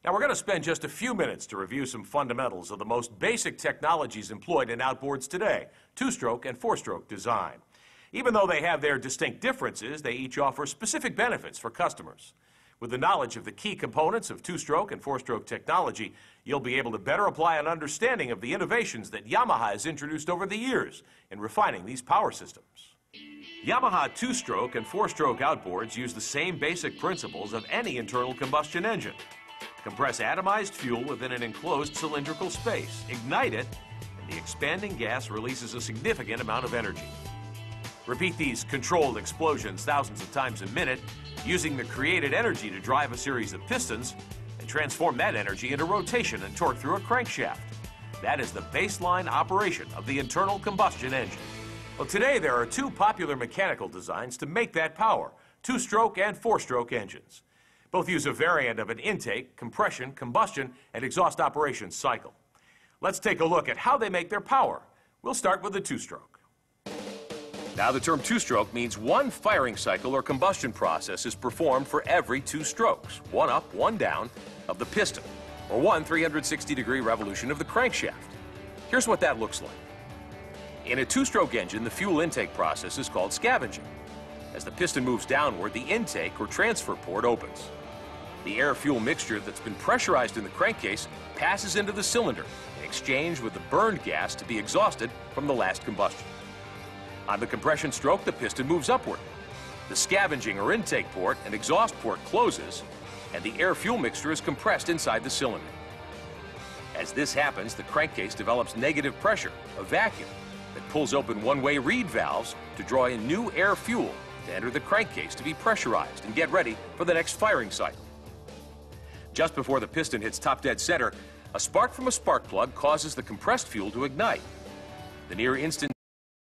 Now we're going to spend just a few minutes to review some fundamentals of the most basic technologies employed in outboards today, two-stroke and four-stroke design. Even though they have their distinct differences, they each offer specific benefits for customers. With the knowledge of the key components of two-stroke and four-stroke technology, you'll be able to better apply an understanding of the innovations that Yamaha has introduced over the years in refining these power systems. Yamaha two-stroke and four-stroke outboards use the same basic principles of any internal combustion engine. Compress atomized fuel within an enclosed cylindrical space, ignite it, and the expanding gas releases a significant amount of energy. Repeat these controlled explosions thousands of times a minute, using the created energy to drive a series of pistons and transform that energy into rotation and torque through a crankshaft. That is the baseline operation of the internal combustion engine. Well, today there are two popular mechanical designs to make that power, two-stroke and four-stroke engines. Both use a variant of an intake, compression, combustion, and exhaust operation cycle. Let's take a look at how they make their power. We'll start with the two-stroke. Now, the term two-stroke means one firing cycle or combustion process is performed for every two strokes, one up, one down, of the piston, or one 360-degree revolution of the crankshaft. Here's what that looks like. In a two-stroke engine, the fuel intake process is called scavenging. As the piston moves downward, the intake or transfer port opens. The air-fuel mixture that's been pressurized in the crankcase passes into the cylinder in exchange with the burned gas to be exhausted from the last combustion. On the compression stroke, the piston moves upward. The scavenging or intake port and exhaust port closes, and the air-fuel mixture is compressed inside the cylinder. As this happens, the crankcase develops negative pressure, a vacuum, that pulls open one-way reed valves to draw in new air-fuel to enter the crankcase to be pressurized and get ready for the next firing cycle. Just before the piston hits top dead center, a spark from a spark plug causes the compressed fuel to ignite. The near instant